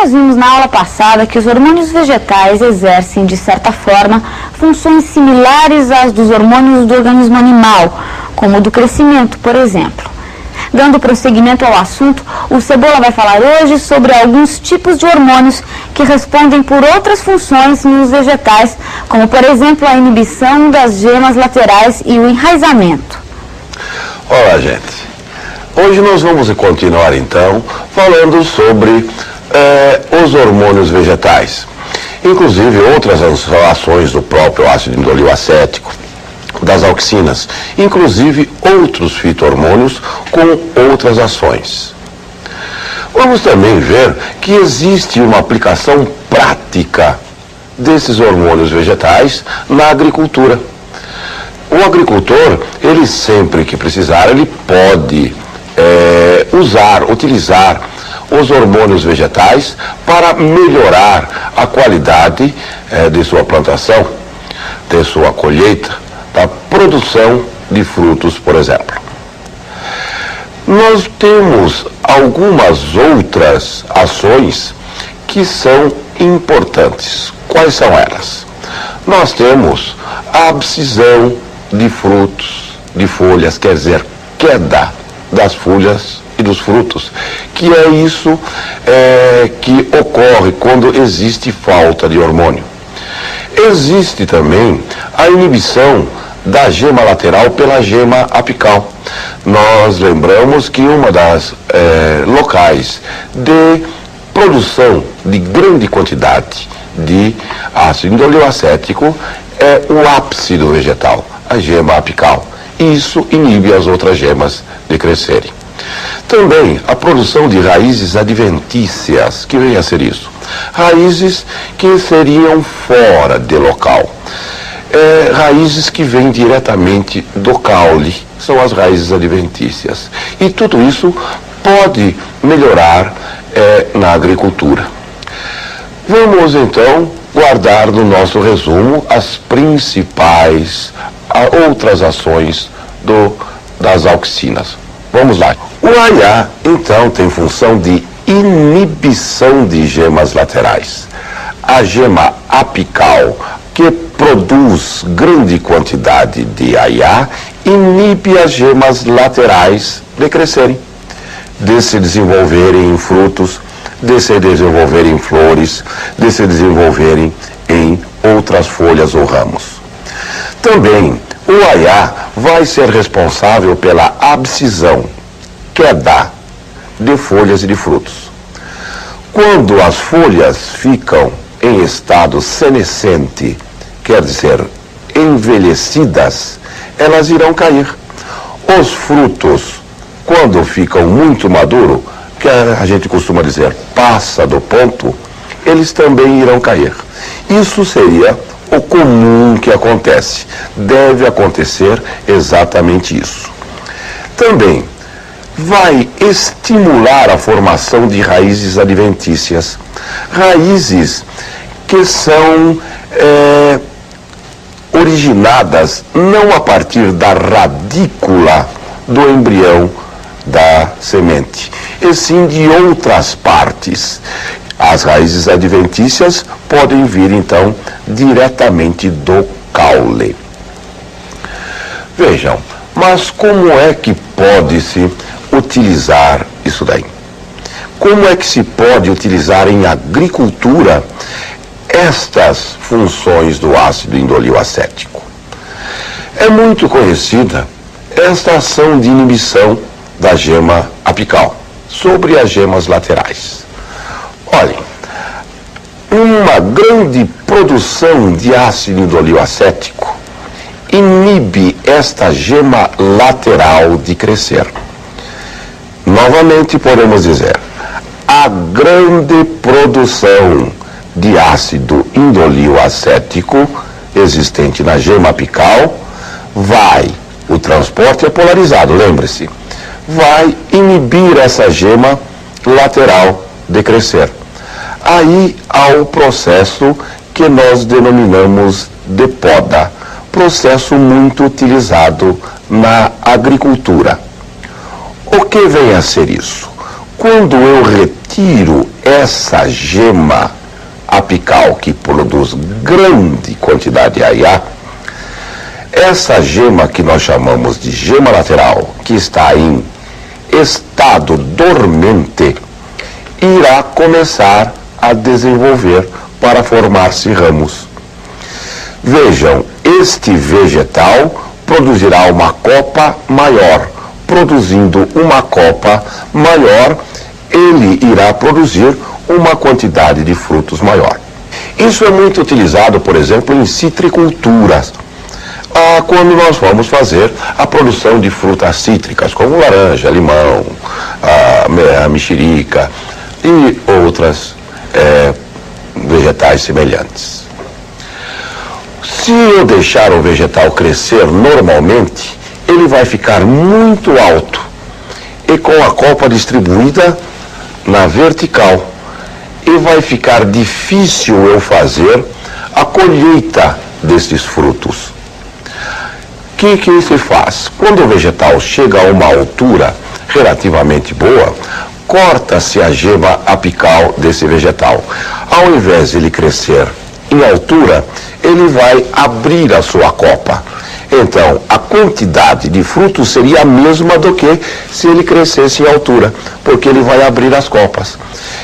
Nós vimos na aula passada que os hormônios vegetais exercem, de certa forma, funções similares às dos hormônios do organismo animal, como o do crescimento, por exemplo. Dando prosseguimento ao assunto, o Cebola vai falar hoje sobre alguns tipos de hormônios que respondem por outras funções nos vegetais, como, por exemplo, a inibição das gemas laterais e o enraizamento. Olá, gente. Hoje nós vamos continuar, então, falando sobre os hormônios vegetais. Inclusive, outras ações do próprio ácido indolil acético, das auxinas, inclusive outros fito-hormônios com outras ações. Vamos também ver que existe uma aplicação prática desses hormônios vegetais na agricultura. O agricultor, ele sempre que precisar, ele pode utilizar os hormônios vegetais para melhorar a qualidade de sua plantação, de sua colheita, da produção de frutos, por exemplo. Nós temos algumas outras ações que são importantes. Quais são elas? Nós temos a abscisão de frutos, de folhas, quer dizer, queda das folhas e dos frutos, que é isso que ocorre quando existe falta de hormônio. Existe também a inibição da gema lateral pela gema apical. Nós lembramos que uma das locais de produção de grande quantidade de ácido indolil acético é o ápice do vegetal, a gema apical. Isso inibe as outras gemas de crescerem. Também a produção de raízes adventícias, que vem a ser isso? Raízes que seriam fora de local. Raízes que vêm diretamente do caule, são as raízes adventícias. E tudo isso pode melhorar na agricultura. Vamos então guardar no nosso resumo as principais outras ações das auxinas. Vamos lá. O AIA, então, tem função de inibição de gemas laterais. A gema apical, que produz grande quantidade de AIA, inibe as gemas laterais de crescerem, de se desenvolverem em frutos, de se desenvolverem em flores, de se desenvolverem em outras folhas ou ramos. Também, o AIA vai ser responsável pela abscisão, queda de folhas e de frutos. Quando as folhas ficam em estado senescente, quer dizer, envelhecidas, elas irão cair. Os frutos, quando ficam muito maduros, que a gente costuma dizer, passa do ponto, eles também irão cair. Isso seria o comum que acontece. Deve acontecer exatamente isso. Também vai estimular a formação de raízes adventícias. Raízes que são originadas não a partir da radícula do embrião da semente, e sim de outras partes. As raízes adventícias podem vir, então, diretamente do caule. Vejam, mas como é que pode-se utilizar isso daí? Como é que se pode utilizar em agricultura estas funções do ácido indolil acético? É muito conhecida esta ação de inibição da gema apical sobre as gemas laterais. Olhem, uma grande produção de ácido indolil acético inibe esta gema lateral de crescer. Novamente podemos dizer, a grande produção de ácido indolil acético existente na gema apical o transporte é polarizado, lembre-se, vai inibir essa gema lateral de crescer. Aí há o processo que nós denominamos de poda, processo muito utilizado na agricultura. O que vem a ser isso? Quando eu retiro essa gema apical que produz grande quantidade de aiá, essa gema que nós chamamos de gema lateral, que está em estado dormente, irá começar a desenvolver para formar-se ramos. Vejam, este vegetal produzirá uma copa maior. Produzindo uma copa maior, ele irá produzir uma quantidade de frutos maior. Isso é muito utilizado, por exemplo, em citriculturas, quando nós vamos fazer a produção de frutas cítricas, como laranja, limão, a mexerica e outras vegetais semelhantes. Se eu deixar o vegetal crescer normalmente, ele vai ficar muito alto e com a copa distribuída na vertical, e vai ficar difícil eu fazer a colheita desses frutos. O que se faz? Quando o vegetal chega a uma altura relativamente boa, corta-se a gema apical desse vegetal. Ao invés de ele crescer em altura, ele vai abrir a sua copa. Então, a quantidade de frutos seria a mesma do que se ele crescesse em altura, porque ele vai abrir as copas.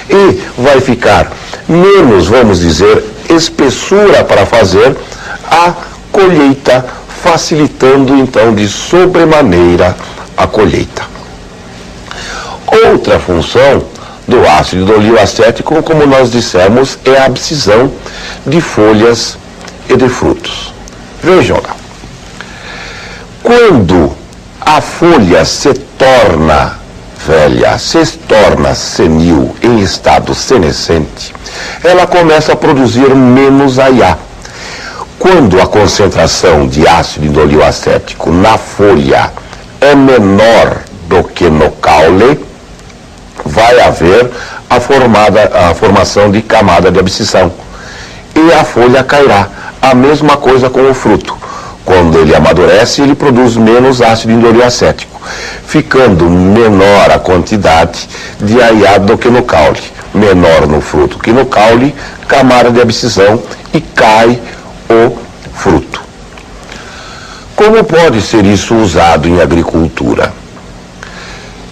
E vai ficar menos, vamos dizer, espessura para fazer a colheita, facilitando então de sobremaneira a colheita. Outra função do ácido oleoacético, como nós dissemos, é a abscisão de folhas e de frutos. Vejam lá. Quando a folha se torna velha, se torna senil, em estado senescente, ela começa a produzir menos aiá. Quando a concentração de ácido oleoacético na folha é menor do que no caule, vai haver a formação de camada de abscisão e a folha cairá. A mesma coisa com o fruto. Quando ele amadurece, ele produz menos ácido oleoacético, ficando menor a quantidade de aiá do que no caule. Menor no fruto que no caule, camada de abscisão e cai o fruto. Como pode ser isso usado em agricultura?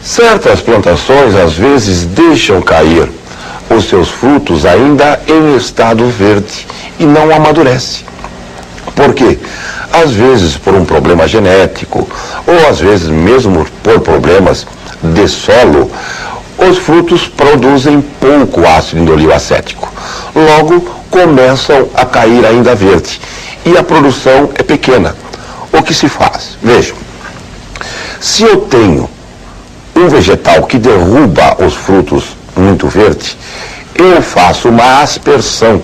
Certas plantações, às vezes, deixam cair os seus frutos ainda em estado verde e não amadurece. Por quê? Às vezes por um problema genético, ou às vezes mesmo por problemas de solo, os frutos produzem pouco ácido oleoacético. Logo, começam a cair ainda verde e a produção é pequena. O que se faz? Vejam, se eu tenho um vegetal que derruba os frutos muito verde, eu faço uma aspersão,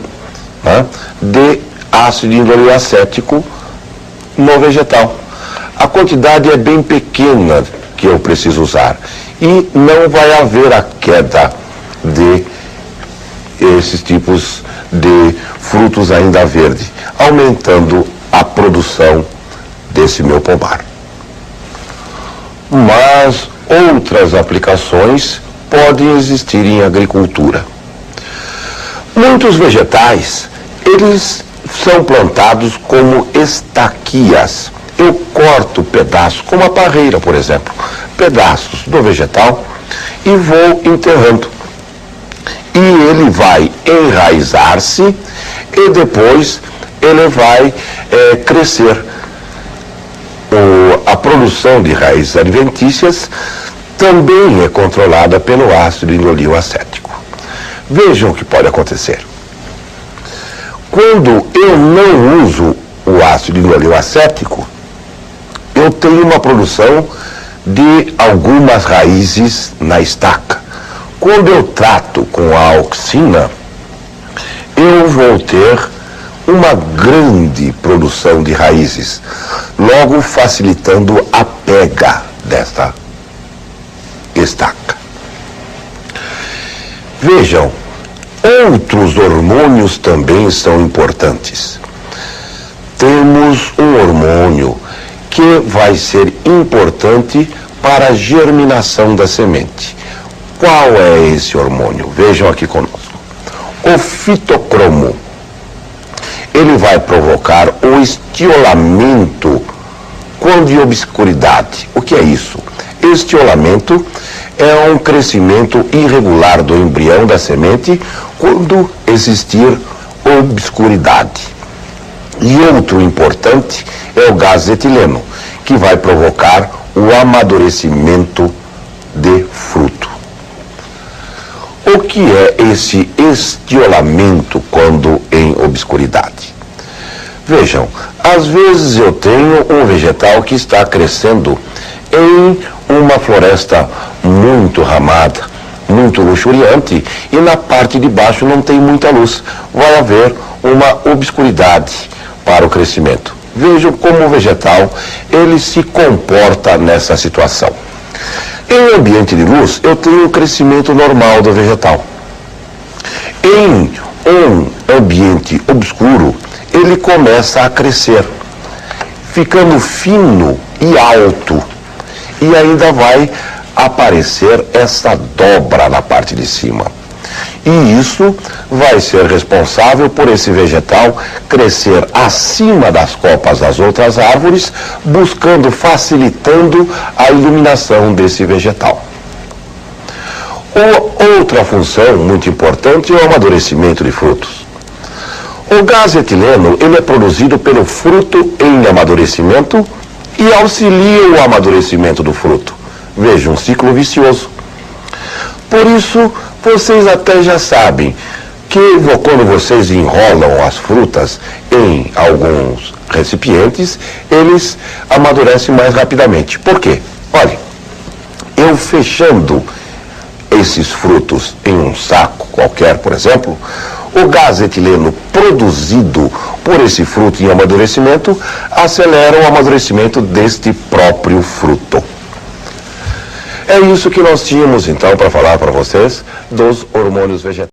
né, de ácido oleoacético no vegetal. A quantidade é bem pequena que eu preciso usar e não vai haver a queda de esses tipos de frutos ainda verdes, aumentando a produção desse meu pomar. Mas outras aplicações podem existir em agricultura. Muitos vegetais, eles são plantados como estaquias. Eu corto pedaços, como a parreira, por exemplo, pedaços do vegetal e vou enterrando. E ele vai enraizar-se e depois ele vai crescer. A produção de raízes adventícias também é controlada pelo ácido oleoacético. Vejam o que pode acontecer. Quando eu não uso o ácido oleoacético, eu tenho uma produção de algumas raízes na estaca. Quando eu trato com a auxina, eu vou ter uma grande produção de raízes, logo facilitando a pega desta estaca. Vejam, outros hormônios também são importantes. Temos um hormônio que vai ser importante para a germinação da semente. Qual é esse hormônio? Vejam aqui conosco. O fitocromo, ele vai provocar o estiolamento quando de obscuridade. O que é isso? Estiolamento é um crescimento irregular do embrião da semente quando existir obscuridade. E outro importante é o gás etileno, que vai provocar o amadurecimento de fruto. O que é esse estiolamento quando em obscuridade? Vejam, às vezes eu tenho um vegetal que está crescendo em uma floresta muito ramada, muito luxuriante, e na parte de baixo não tem muita luz. Vai haver uma obscuridade para o crescimento. Vejam como o vegetal ele se comporta nessa situação. Em ambiente de luz, eu tenho o crescimento normal do vegetal. Em um ambiente obscuro, ele começa a crescer, ficando fino e alto. E ainda vai aparecer essa dobra na parte de cima. E isso vai ser responsável por esse vegetal crescer acima das copas das outras árvores, facilitando a iluminação desse vegetal. Outra função muito importante é o amadurecimento de frutos. O gás etileno, ele é produzido pelo fruto em amadurecimento e auxilia o amadurecimento do fruto. Veja, um ciclo vicioso. Por isso, vocês até já sabem que quando vocês enrolam as frutas em alguns recipientes, eles amadurecem mais rapidamente. Por quê? Olha, eu fechando esses frutos em um saco qualquer, por exemplo, o gás etileno produzido por esse fruto em amadurecimento acelera o amadurecimento deste próprio fruto. É isso que nós tínhamos então para falar para vocês dos hormônios vegetais.